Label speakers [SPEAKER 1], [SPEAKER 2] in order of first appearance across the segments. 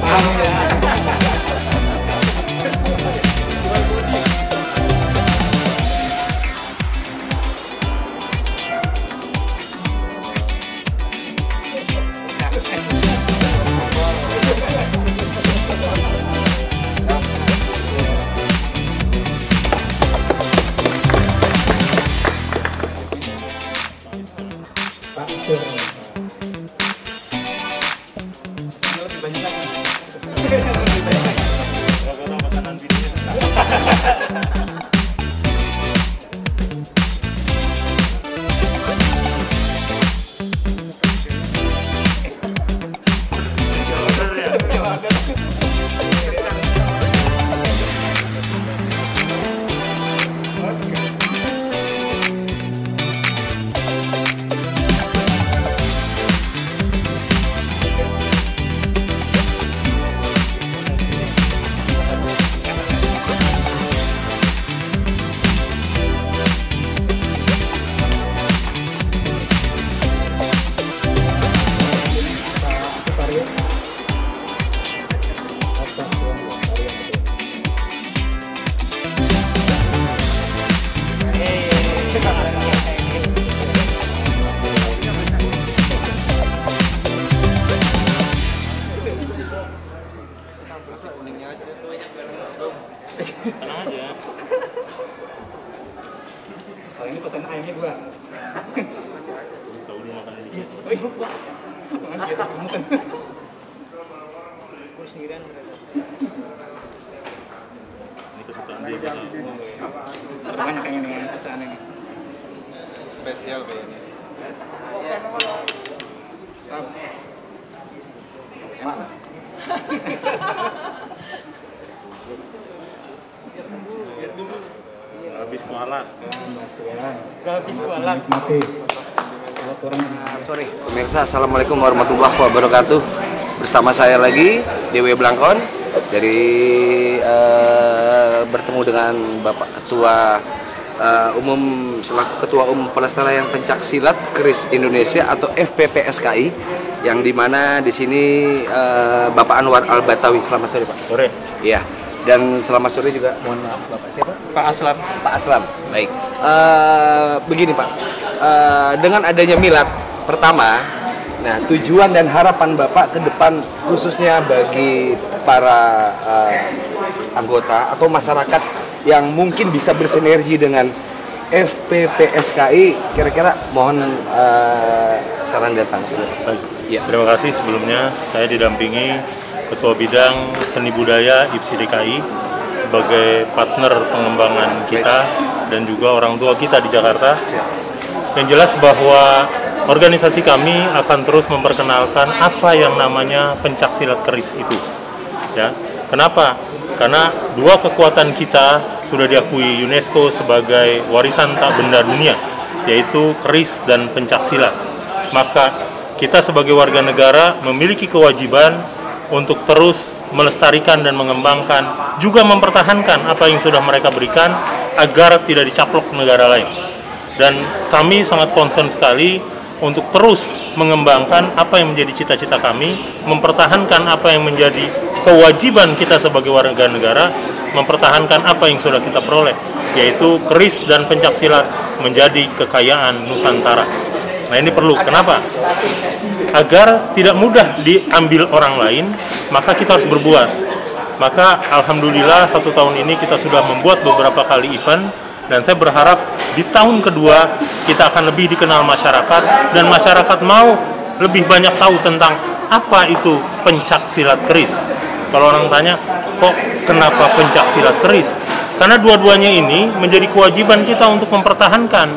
[SPEAKER 1] paham ya.
[SPEAKER 2] Tenang aja.
[SPEAKER 1] Kalau ini pesan ayamnya 2.
[SPEAKER 2] Tahu udah makan dikit.
[SPEAKER 1] Oh iya, Pak. Makan biar makan. Gue sendirian.
[SPEAKER 2] Ini kesukaan dia.
[SPEAKER 1] Banyak yang ini pesan ini.
[SPEAKER 3] Spesial kayaknya.
[SPEAKER 1] Mana?
[SPEAKER 2] Habis kualat.
[SPEAKER 1] Habis kualat.
[SPEAKER 3] Sore, pemirsa, assalamualaikum warahmatullahi wabarakatuh. Bersama saya lagi Dewi Blangkon dari bertemu dengan Bapak Ketua Umum selaku Ketua Umum Pelestarian Pencak Silat Keris Indonesia atau FPPSKI, yang dimana di sini Bapak Anwar Al-Batawi. Selamat sore, Pak.
[SPEAKER 2] Sore.
[SPEAKER 3] Iya. Dan selamat sore juga, mohon maaf, Bapak siapa?
[SPEAKER 1] Pak Aslam.
[SPEAKER 3] Pak Aslam. Baik. Begini, Pak. Dengan adanya milad pertama, nah tujuan dan harapan Bapak ke depan khususnya bagi para anggota atau masyarakat yang mungkin bisa bersinergi dengan FPPSKI, kira-kira mohon saran datang.
[SPEAKER 2] Baik.
[SPEAKER 3] Ya.
[SPEAKER 2] Terima kasih sebelumnya. Saya didampingi Ketua Bidang Seni Budaya IPSI DKI sebagai partner pengembangan kita dan juga orang tua kita di Jakarta. Yang jelas bahwa organisasi kami akan terus memperkenalkan apa yang namanya pencak silat keris itu. Ya. Kenapa? Karena dua kekuatan kita sudah diakui UNESCO sebagai warisan tak benda dunia, yaitu keris dan pencak silat. Maka kita sebagai warga negara memiliki kewajiban untuk terus melestarikan dan mengembangkan, juga mempertahankan apa yang sudah mereka berikan agar tidak dicaplok negara lain. Dan kami sangat concern sekali untuk terus mengembangkan apa yang menjadi cita-cita kami, mempertahankan apa yang menjadi kewajiban kita sebagai warga negara, mempertahankan apa yang sudah kita peroleh, yaitu keris dan pencak silat menjadi kekayaan Nusantara. Nah, ini perlu. Kenapa? Agar tidak mudah diambil orang lain, maka kita harus berbuat. Maka alhamdulillah 1 tahun ini kita sudah membuat beberapa kali event, dan saya berharap di tahun kedua kita akan lebih dikenal masyarakat, dan masyarakat mau lebih banyak tahu tentang apa itu pencak silat keris. Kalau orang tanya, kok kenapa pencak silat keris? Karena dua-duanya ini menjadi kewajiban kita untuk mempertahankan.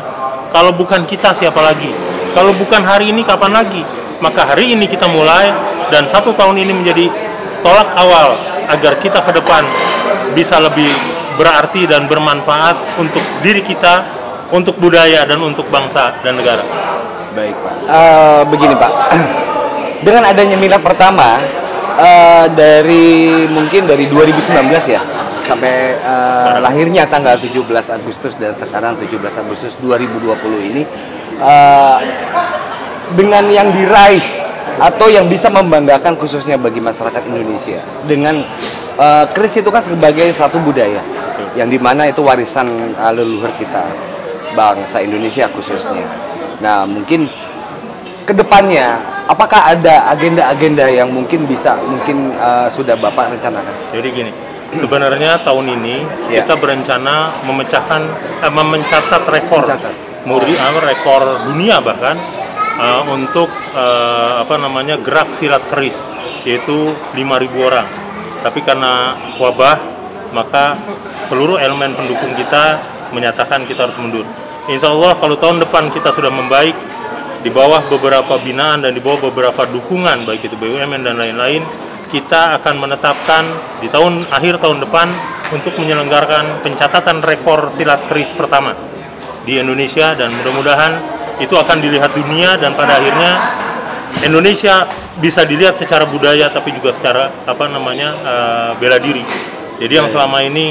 [SPEAKER 2] Kalau bukan kita, siapa lagi? Kalau bukan hari ini, kapan lagi? Maka hari ini kita mulai, dan 1 tahun ini menjadi tolak awal agar kita ke depan bisa lebih berarti dan bermanfaat untuk diri kita, untuk budaya, dan untuk bangsa dan negara.
[SPEAKER 3] Baik, Pak. Begini, Pak. Dengan adanya milad pertama, mungkin dari 2019 ya, sampai lahirnya tanggal 17 Agustus dan sekarang 17 Agustus 2020 ini, dengan yang diraih atau yang bisa membanggakan khususnya bagi masyarakat Indonesia dengan keris itu kan sebagai satu budaya yang dimana itu warisan leluhur kita bangsa Indonesia khususnya. Nah mungkin kedepannya apakah ada agenda-agenda yang mungkin sudah Bapak rencanakan?
[SPEAKER 2] Jadi gini, sebenarnya tahun ini kita berencana mencatat rekor rekor dunia bahkan untuk gerak silat keris, yaitu 5.000 orang. Tapi karena wabah, maka seluruh elemen pendukung kita menyatakan kita harus mundur. Insya Allah kalau tahun depan kita sudah membaik, di bawah beberapa binaan dan di bawah beberapa dukungan, baik itu BUMN dan lain-lain, kita akan menetapkan di akhir tahun depan untuk menyelenggarakan pencatatan rekor silat keris pertama di Indonesia, dan mudah-mudahan itu akan dilihat dunia dan pada akhirnya Indonesia bisa dilihat secara budaya tapi juga secara bela diri. Jadi yang selama ini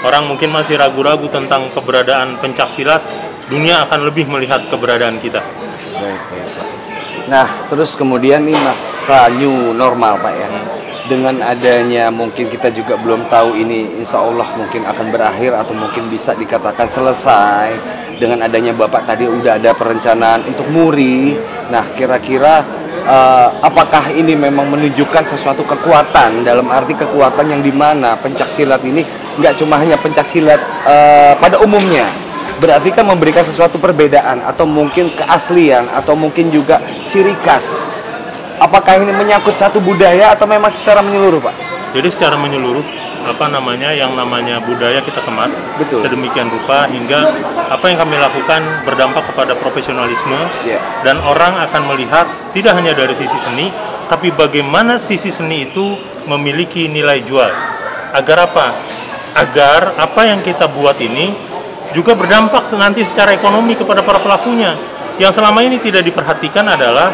[SPEAKER 2] orang mungkin masih ragu-ragu tentang keberadaan pencak silat, dunia akan lebih melihat keberadaan kita.
[SPEAKER 3] Baik, Pak. Nah, terus kemudian nih masa new normal, Pak ya. Dengan adanya mungkin kita juga belum tahu ini insya Allah mungkin akan berakhir atau mungkin bisa dikatakan selesai. Dengan adanya Bapak tadi udah ada perencanaan untuk MURI. Nah, kira-kira apakah ini memang menunjukkan sesuatu kekuatan, dalam arti kekuatan yang dimana pencak silat ini nggak cuma hanya pencak silat pada umumnya, berarti kan memberikan sesuatu perbedaan atau mungkin keaslian atau mungkin juga ciri khas. Apakah ini menyangkut satu budaya atau memang secara menyeluruh, Pak?
[SPEAKER 2] Jadi secara menyeluruh, yang namanya budaya kita kemas sedemikian rupa hingga apa yang kami lakukan berdampak kepada profesionalisme, dan orang akan melihat tidak hanya dari sisi seni, tapi bagaimana sisi seni itu memiliki nilai jual. Agar apa? Agar apa yang kita buat ini juga berdampak nanti secara ekonomi kepada para pelakunya. Yang selama ini tidak diperhatikan adalah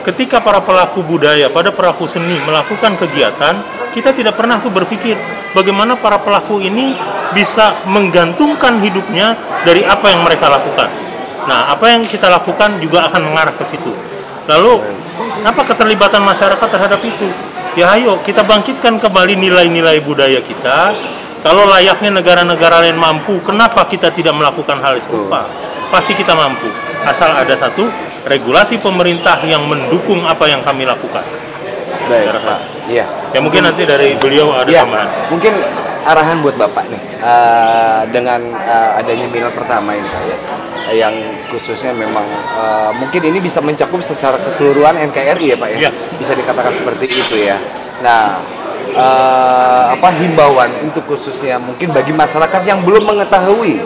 [SPEAKER 2] ketika para pelaku budaya, pada pelaku seni melakukan kegiatan, kita tidak pernah tuh berpikir bagaimana para pelaku ini bisa menggantungkan hidupnya dari apa yang mereka lakukan. Nah, apa yang kita lakukan juga akan mengarah ke situ. Lalu, apa keterlibatan masyarakat terhadap itu? Ya ayo, kita bangkitkan kembali nilai-nilai budaya kita. Kalau layaknya negara-negara lain mampu, kenapa kita tidak melakukan hal serupa? Pasti kita mampu. Asal ada satu regulasi pemerintah yang mendukung apa yang kami lakukan.
[SPEAKER 3] Baik, Pak. Iya.
[SPEAKER 2] Ya mungkin nanti dari beliau ada tambahan.
[SPEAKER 3] Mungkin arahan buat Bapak nih dengan adanya milad pertama ini, Pak ya, yang khususnya memang mungkin ini bisa mencakup secara keseluruhan NKRI ya, Pak ya. Bisa dikatakan seperti itu ya. Nah, himbauan untuk khususnya mungkin bagi masyarakat yang belum mengetahui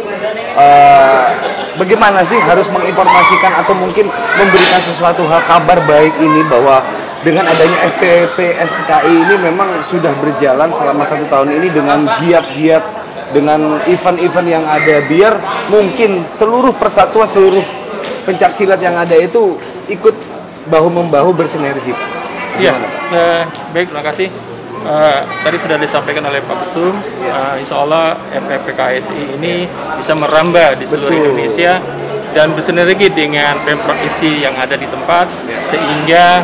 [SPEAKER 3] bagaimana sih harus menginformasikan atau mungkin memberikan sesuatu hal kabar baik ini, bahwa dengan adanya FPPSKI ini memang sudah berjalan selama 1 tahun ini dengan giat-giat, dengan event-event yang ada, biar mungkin seluruh persatuan, seluruh pencak silat yang ada itu ikut bahu-membahu bersinergi.
[SPEAKER 1] Iya, baik, terima kasih. Tadi sudah disampaikan oleh Pak Ketum, insya Allah FPPKSI ini bisa merambah di seluruh Indonesia dan bersinergi dengan Pemprov IPSI yang ada di tempat, sehingga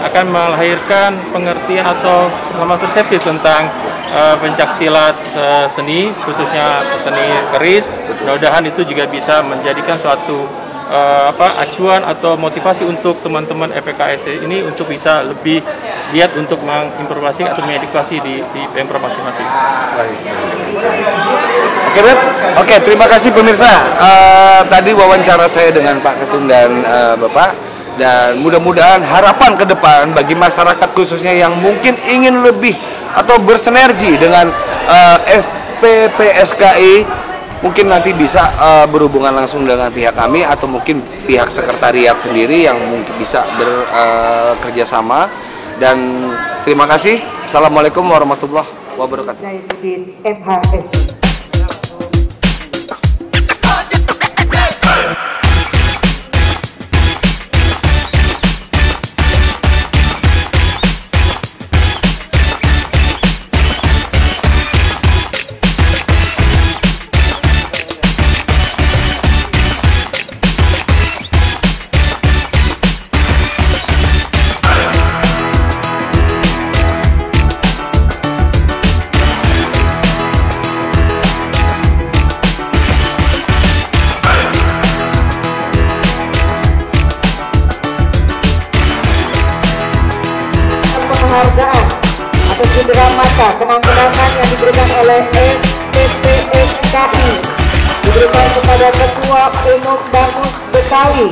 [SPEAKER 1] akan melahirkan pengertian atau pemahaman persepsi tentang pencak silat seni, khususnya seni keris. Mudah-mudahan itu juga bisa menjadikan suatu acuan atau motivasi untuk teman-teman FPKSI ini untuk bisa lebih giat untuk menginformasi atau mengedukasi di Pemprov masing-masing.
[SPEAKER 3] Oke, terima kasih pemirsa. Tadi wawancara saya dengan Pak Ketum dan Bapak, dan mudah-mudahan harapan ke depan bagi masyarakat khususnya yang mungkin ingin lebih atau bersinergi dengan FPPSKI, mungkin nanti bisa berhubungan langsung dengan pihak kami atau mungkin pihak sekretariat sendiri yang mungkin bisa bekerja sama. Dan terima kasih. Assalamualaikum warahmatullahi wabarakatuh.
[SPEAKER 4] mata kenang-kenangan yang diberikan oleh EPPSKI diberikan kepada Ketua Umum Bamus Betawi.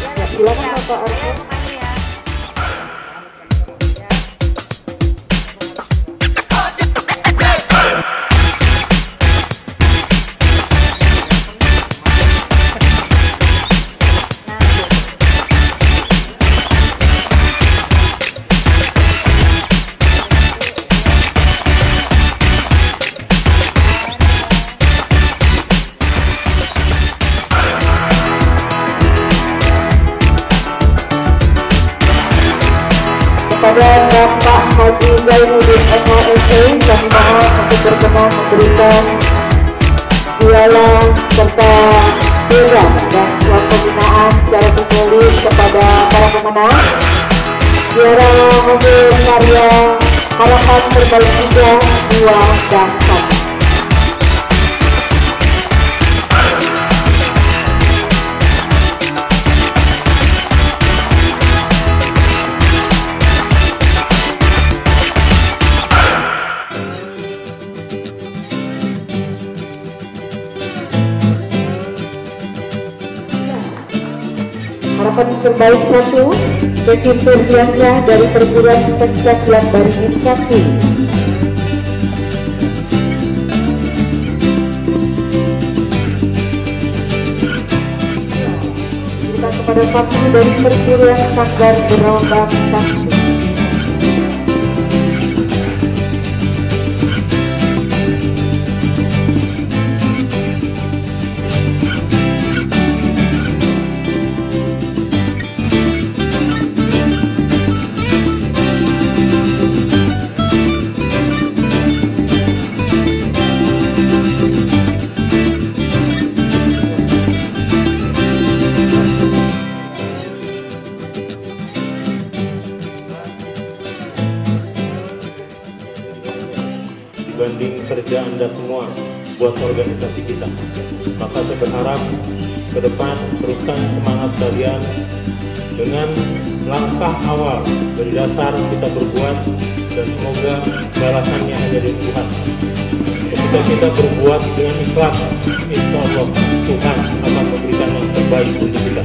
[SPEAKER 4] Ya, silakan Bapak Arifin. Kepada Bapak Haji Zainuddin MHSE, kami mohon untuk berkenan memberikan piala serta piagam dan uang pembinaan secara simbolis kepada para pemenang. Piala hasil karya harapan terbaik 3, 2, dan 1. Harapan terbaik 1, Kevin Ferdiansyah dari perguruan pencaksilat Baringin Sakti. Diberikan kepada Fakti dari perguruan Sanggar Berombak Sakti.
[SPEAKER 2] Dibanding kerja Anda semua buat organisasi kita. Maka saya berharap ke depan teruskan semangat kalian dengan langkah awal dari dasar kita berbuat, dan semoga balasannya hanya dari Tuhan. Ketika kita berbuat dengan ikhlas, insya Allah Tuhan akan memberikan yang terbaik untuk kita.